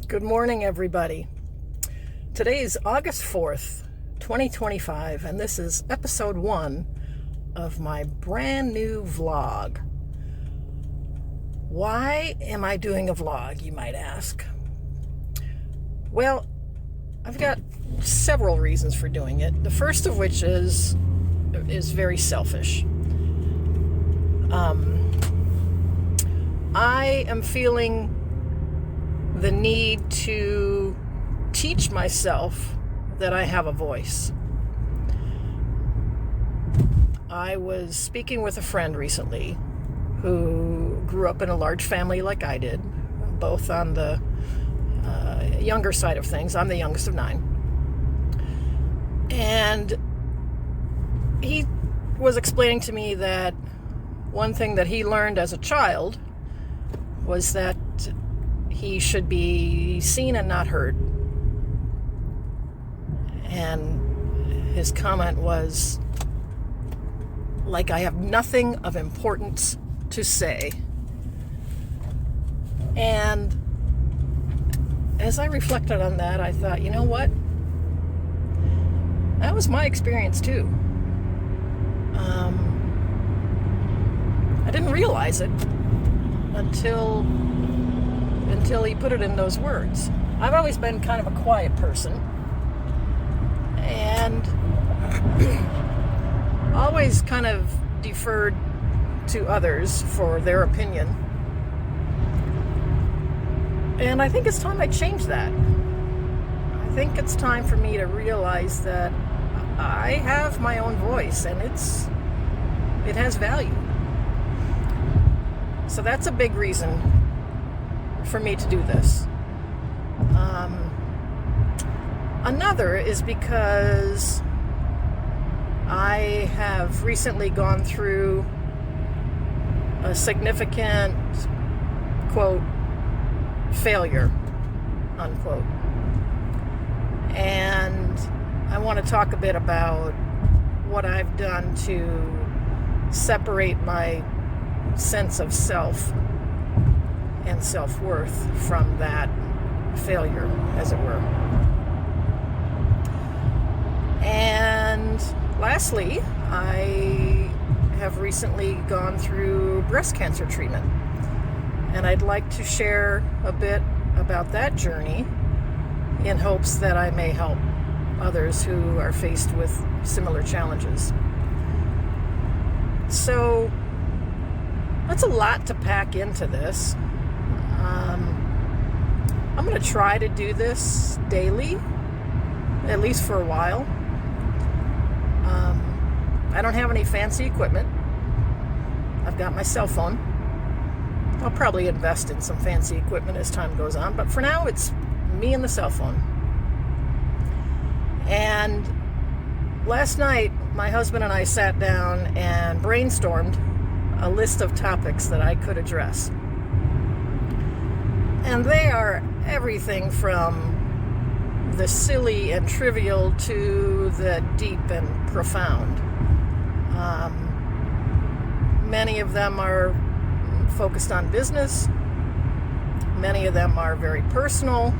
Good morning, everybody. Today is August 4th, 2025, and this is episode 1 of my brand new vlog. Why am I doing a vlog, you might ask? Well, I've got several reasons for doing it. The first of which is very selfish. I am feeling the need to teach myself that I have a voice. I was speaking with a friend recently who grew up in a large family like I did, both on the younger side of things. I'm the youngest of 9. And he was explaining to me that one thing that he learned as a child was that he should be seen and not heard. And his comment was, like, I have nothing of importance to say. And as I reflected on that, I thought, you know what? That was my experience too. I didn't realize it until he put it in those words. I've always been kind of a quiet person and always kind of deferred to others for their opinion. And I think it's time I change that. I think it's time for me to realize that I have my own voice and it has value. So that's a big reason for me to do this. Another is because I have recently gone through a significant, quote, failure, unquote. And I want to talk a bit about what I've done to separate my sense of self and self-worth from that failure, as it were. And lastly, I have recently gone through breast cancer treatment, and I'd like to share a bit about that journey in hopes that I may help others who are faced with similar challenges. So that's a lot to pack into this. I'm going to try to do this daily, at least for a while. I don't have any fancy equipment. I've got my cell phone. I'll probably invest in some fancy equipment as time goes on, but for now it's me and the cell phone. And last night, my husband and I sat down and brainstormed a list of topics that I could address. And they are everything from the silly and trivial to the deep and profound. Many of them are focused on business. Many of them are very personal.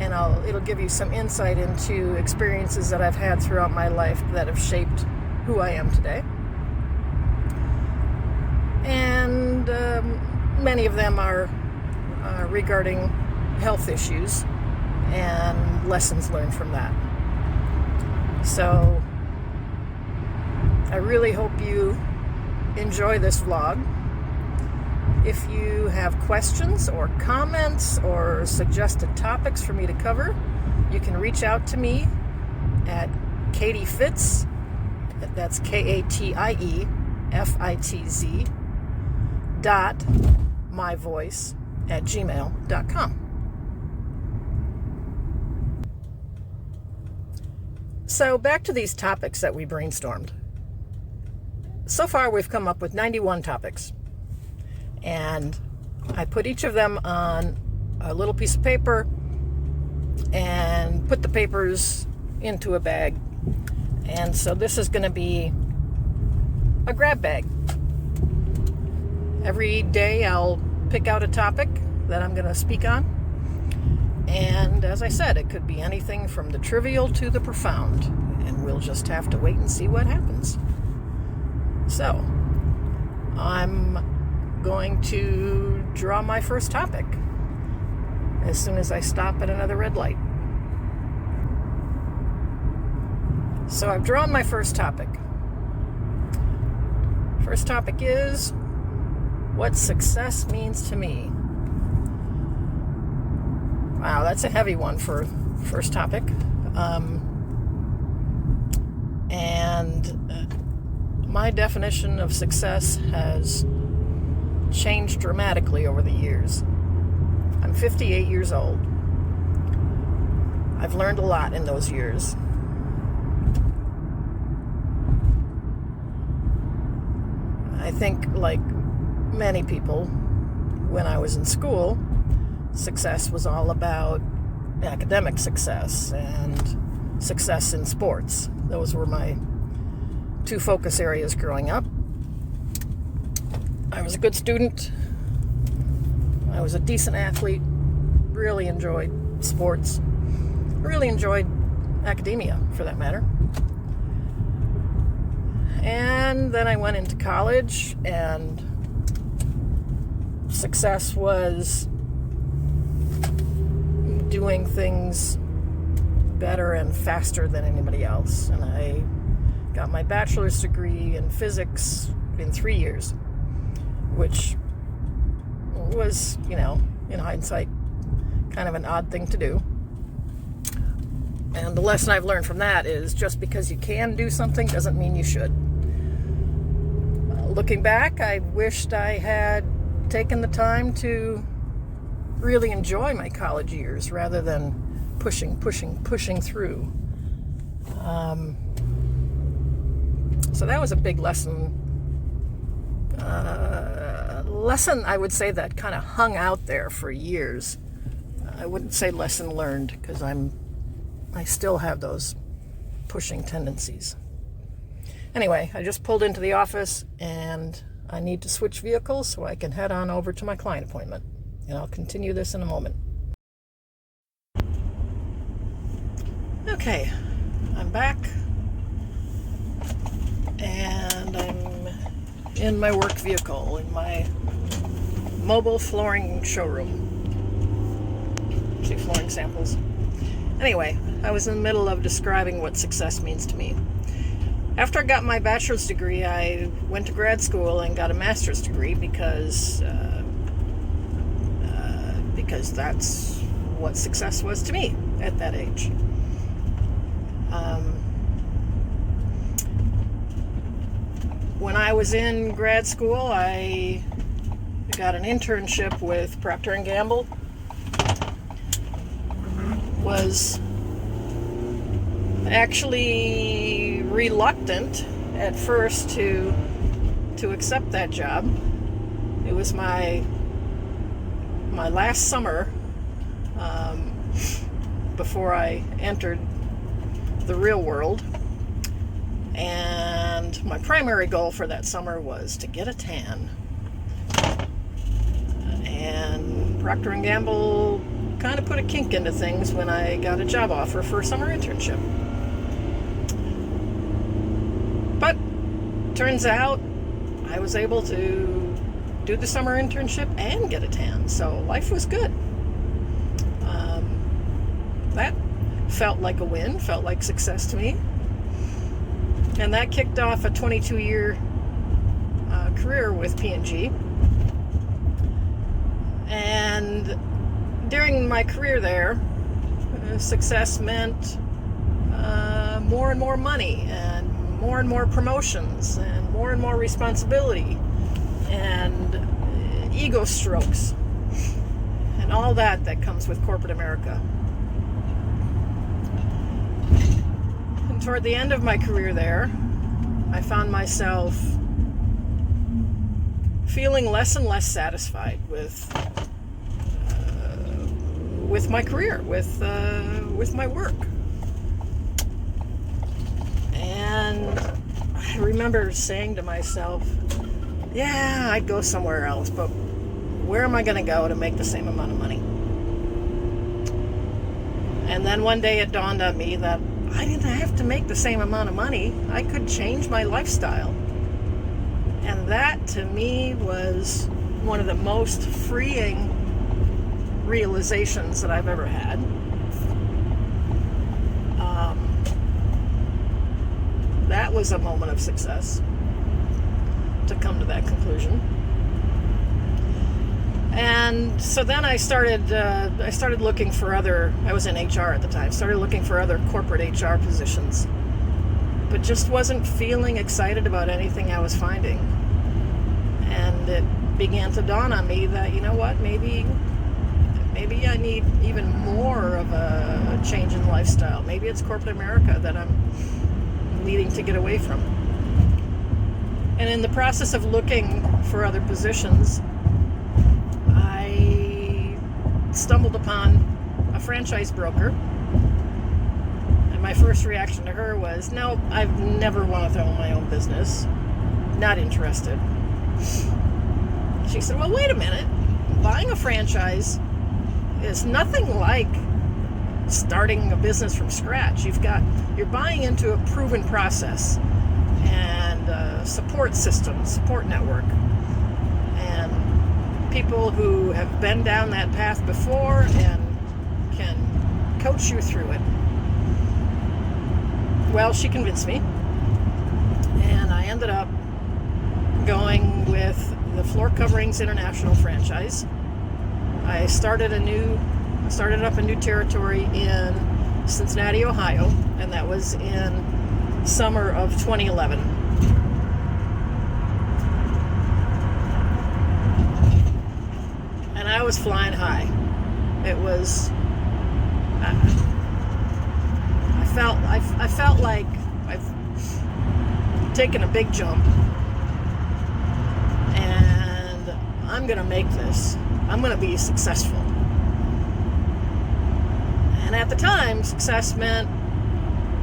And it'll give you some insight into experiences that I've had throughout my life that have shaped who I am today. And many of them are regarding health issues and lessons learned from that. So I really hope you enjoy this vlog. If you have questions or comments or suggested topics for me to cover, you can reach out to me at KatieFitz, that's KatieFitz .myvoice @gmail.com. So back to these topics that we brainstormed. So far we've come up with 91 topics. And I put each of them on a little piece of paper and put the papers into a bag. And so this is going to be a grab bag. Every day I'll pick out a topic that I'm going to speak on. And as I said, it could be anything from the trivial to the profound, and we'll just have to wait and see what happens. So, I'm going to draw my first topic as soon as I stop at another red light. So I've drawn my first topic. First topic is what success means to me. Wow, that's a heavy one for first topic. My definition of success has changed dramatically over the years. I'm 58 years old. I've learned a lot in those years. I think, like many people, when I was in school, success was all about academic success and success in sports. Those were my two focus areas growing up. I was a good student. I was a decent athlete. Really enjoyed sports. Really enjoyed academia, for that matter. And then I went into college, and success was doing things better and faster than anybody else. And I got my bachelor's degree in physics in 3 years, which was, in hindsight, kind of an odd thing to do. And the lesson I've learned from that is just because you can do something doesn't mean you should. Looking back, I wished I had taken the time to really enjoy my college years rather than pushing through. So that was a big lesson. Lesson, I would say, that kind of hung out there for years. I wouldn't say lesson learned, because I still have those pushing tendencies. Anyway, I just pulled into the office, and I need to switch vehicles so I can head on over to my client appointment. And I'll continue this in a moment. Okay, I'm back, and I'm in my work vehicle, in my mobile flooring showroom. See flooring samples. Anyway, I was in the middle of describing what success means to me. After I got my bachelor's degree, I went to grad school and got a master's degree because that's what success was to me at that age. When I was in grad school, I got an internship with Procter & Gamble. Was actually reluctant at first to accept that job. It was my last summer before I entered the real world, and my primary goal for that summer was to get a tan. And Procter & Gamble kind of put a kink into things when I got a job offer for a summer internship. But turns out I was able to do the summer internship and get a tan, so life was good. That felt like a win, felt like success to me. And that kicked off a 22-year career with P&G. And during my career there, success meant more and more money, and more promotions, and more responsibility, and ego strokes, and all that comes with corporate America. And toward the end of my career there, I found myself feeling less and less satisfied with my career, with my work. And I remember saying to myself, yeah, I'd go somewhere else, but Where am I going to go to make the same amount of money? And then one day it dawned on me that I didn't have to make the same amount of money. I could change my lifestyle. And that, to me, was one of the most freeing realizations that I've ever had. That was a moment of success, to come to that conclusion. And so then I started looking for other, I was in HR at the time, started looking for other corporate HR positions, but just wasn't feeling excited about anything I was finding. And it began to dawn on me that, you know what, maybe I need even more of a change in lifestyle. Maybe it's corporate America that I'm needing to get away from. And in the process of looking for other positions, I stumbled upon a franchise broker. And my first reaction to her was, no, I've never wanted to own my own business. Not interested. She said, well, wait a minute. Buying a franchise is nothing like starting a business from scratch. You're buying into a proven process and a support system, support network, and people who have been down that path before and can coach you through it. Well, she convinced me, and I ended up going with the Floor Coverings International franchise. I started up a new territory in Cincinnati, Ohio, and that was in summer of 2011. And I was flying high. It was, I felt like I've taken a big jump, and I'm going to make this. I'm going to be successful. And at the time, success meant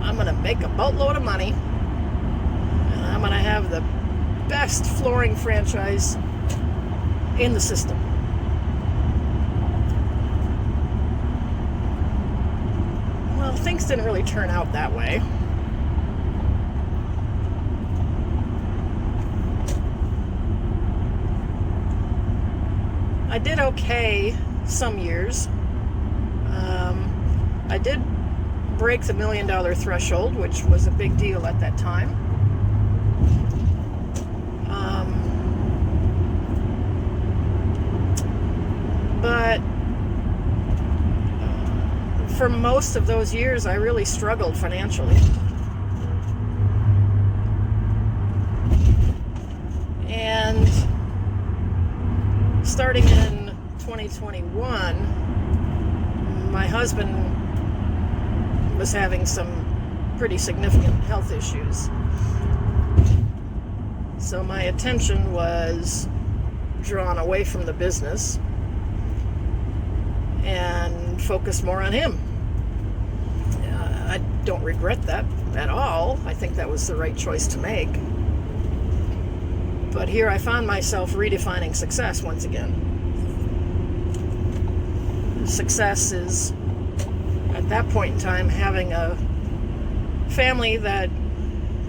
I'm going to make a boatload of money, and I'm going to have the best flooring franchise in the system. Well, things didn't really turn out that way. I did okay some years. I did break the $1 million threshold, which was a big deal at that time. But for most of those years, I really struggled financially. And starting in 2021, my husband was having some pretty significant health issues. So my attention was drawn away from the business and focused more on him. I don't regret that at all. I think that was the right choice to make. But here I found myself redefining success once again. Success is, at that point in time, having a family that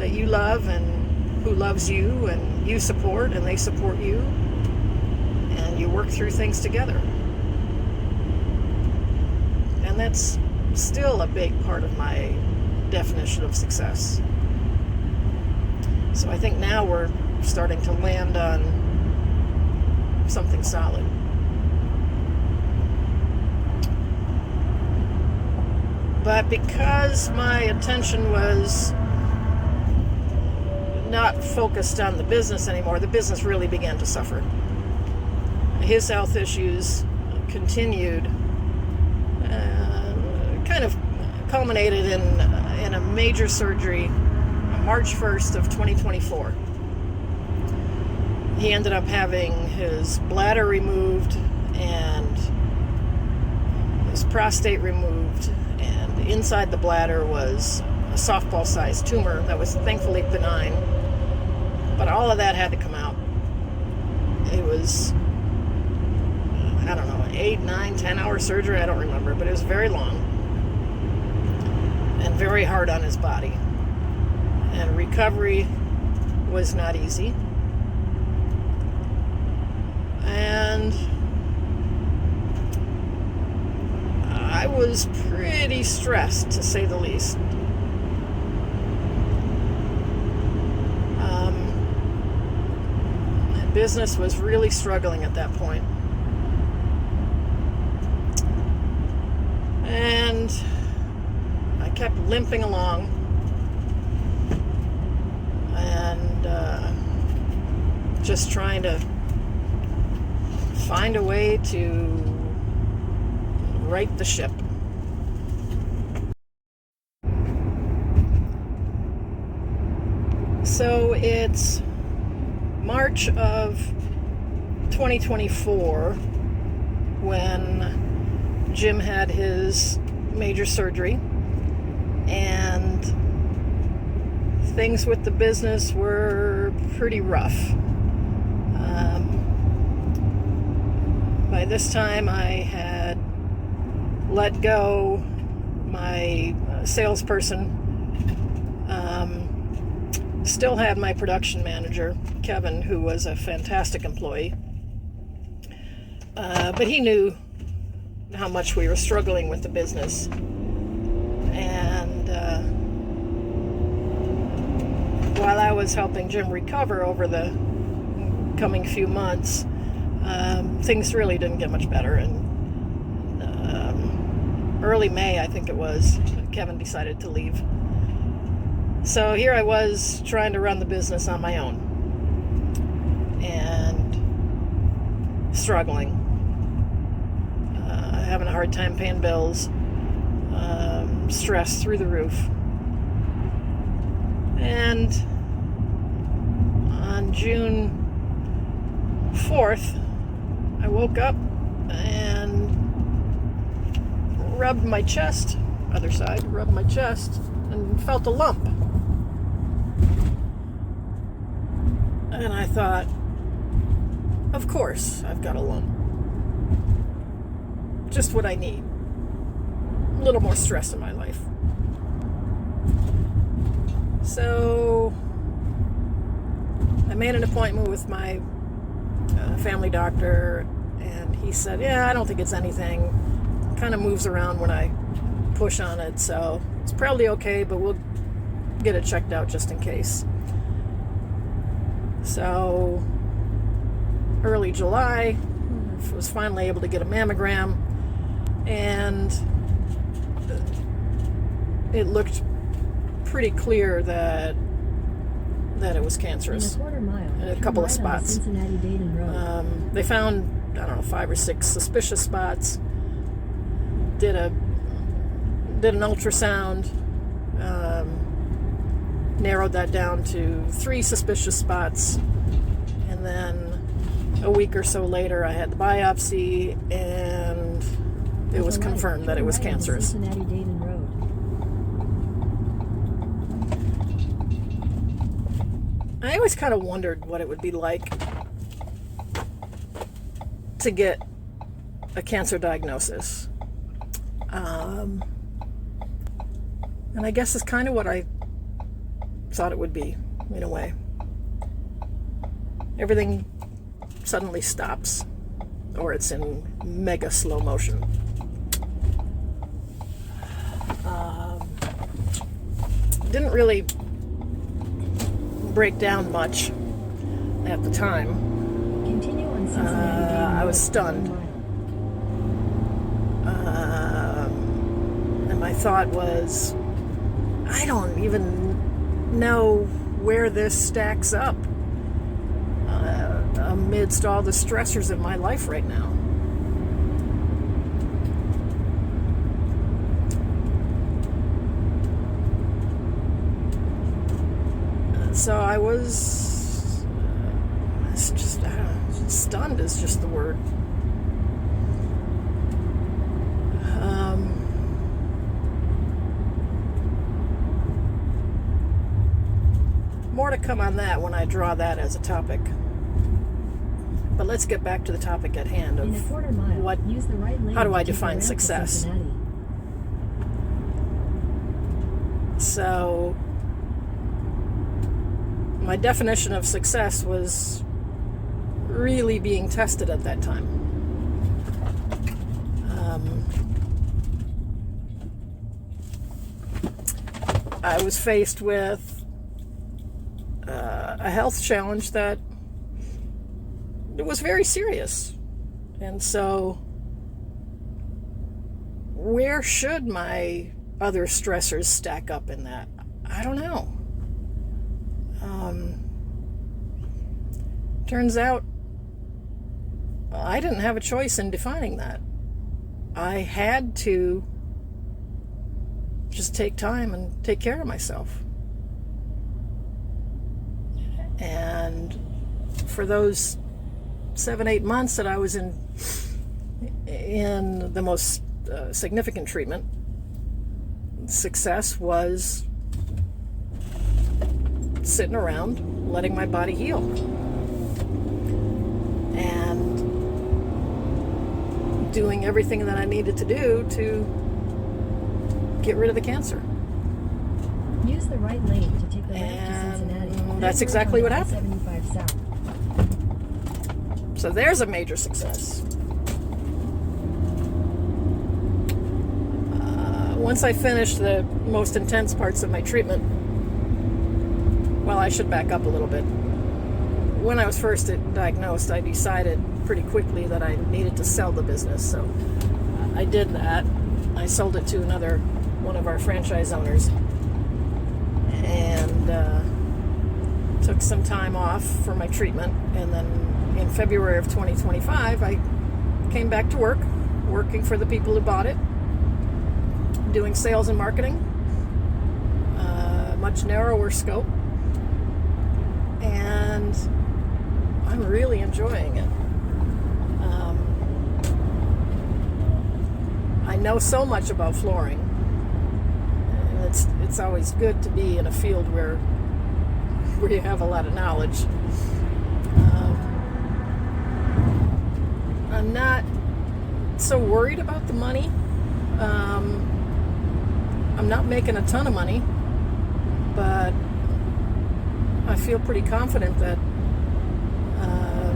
you love and who loves you and you support and they support you, and you work through things together. And that's still a big part of my definition of success. So I think now we're starting to land on something solid. But because my attention was not focused on the business anymore, the business really began to suffer. His health issues continued, kind of culminated in a major surgery on March 1st of 2024. He ended up having his bladder removed and his prostate removed, and inside the bladder was a softball-sized tumor that was thankfully benign. But all of that had to come out. It was I don't know, 8, 9, 10-hour surgery. I don't remember, but it was very long and very hard on his body. And recovery was not easy. And I was pretty stressed, to say the least. Business was really struggling at that point. And I kept limping along. And just trying to find a way to right the ship. So it's March of 2024 when Jim had his major surgery, and things with the business were pretty rough. By this time I had let go my salesperson. Still had my production manager, Kevin, who was a fantastic employee. But he knew how much we were struggling with the business. And while I was helping Jim recover over the coming few months, things really didn't get much better. And early May, I think it was, Kevin decided to leave. So here I was trying to run the business on my own and struggling, having a hard time paying bills, stress through the roof. And on June 4th, I woke up and rubbed my chest, other side, rubbed my chest and felt a lump. And I thought, of course, I've got a lump. Just what I need. A little more stress in my life. So I made an appointment with my family doctor, and he said, yeah, I don't think it's anything. It kind of moves around when I push on it, so it's probably okay, but we'll get it checked out just in case. So early July, I was finally able to get a mammogram, and it looked pretty clear that it was cancerous in a couple of spots. They found, I don't know, 5 or 6 suspicious spots. Did an ultrasound, narrowed that down to 3 suspicious spots, and then a week or so later I had the biopsy, and it was confirmed that it was cancerous. I always kind of wondered what it would be like to get a cancer diagnosis. And I guess it's kind of what I thought it would be, in a way. Everything suddenly stops, or it's in mega slow motion. Didn't really break down much at the time. I was stunned. And my thought was, I don't even know where this stacks up amidst all the stressors in my life right now. So I was just, I don't know, stunned is just the word. More to come on that when I draw that as a topic. But let's get back to the topic at hand of how do I define success? So, my definition of success was really being tested at that time. I was faced with a health challenge that it was very serious. And so, where should my other stressors stack up in that? I don't know. Turns out I didn't have a choice in defining that. I had to just take time and take care of myself. And for those 7-8 months that I was in the most significant treatment, success was sitting around letting my body heal and doing everything that I needed to do to get rid of the cancer. Use the right lane to take the left to Cincinnati. That's exactly what happened. 75 south. So there's a major success. Once I finished the most intense parts of my treatment, well, I should back up a little bit. When I was first diagnosed, I decided pretty quickly that I needed to sell the business. So I did that. I sold it to one of our franchise owners, and took some time off for my treatment. And then in February of 2025, I came back to work, working for the people who bought it, doing sales and marketing, much narrower scope, and I'm really enjoying it. I know so much about flooring, and it's always good to be in a field where you have a lot of knowledge. I'm not so worried about the money. I'm not making a ton of money, but I feel pretty confident that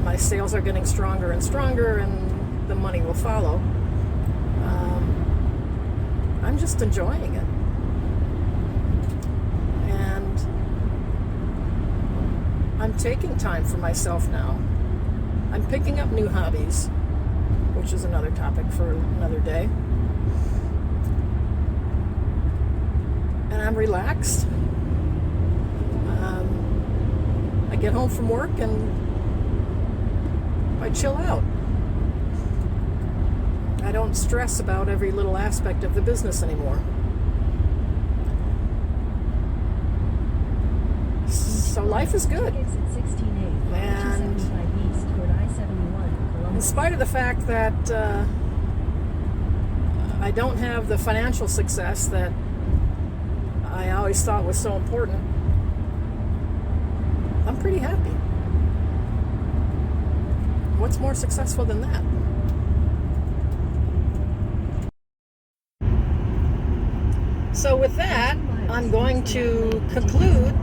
my sales are getting stronger and stronger, and the money will follow. I'm just enjoying it. And I'm taking time for myself now. I'm picking up new hobbies, which is another topic for another day. And I'm relaxed. I get home from work and I chill out. I don't stress about every little aspect of the business anymore. So life is good. And in spite of the fact that I don't have the financial success that I always thought was so important, I'm pretty happy. What's more successful than that? So with that, I'm going to conclude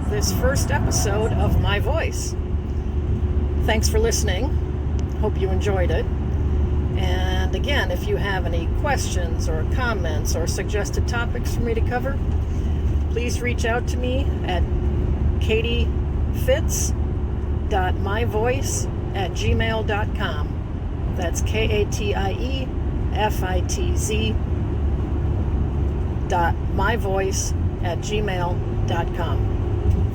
this first episode of My Voice. Thanks for listening. Hope you enjoyed it. And again, if you have any questions or comments or suggested topics for me to cover, please reach out to me at KatieFitz.MyVoice@gmail.com. That's KatieFitz.MyVoice@gmail.com.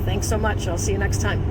Thanks so much. I'll see you next time.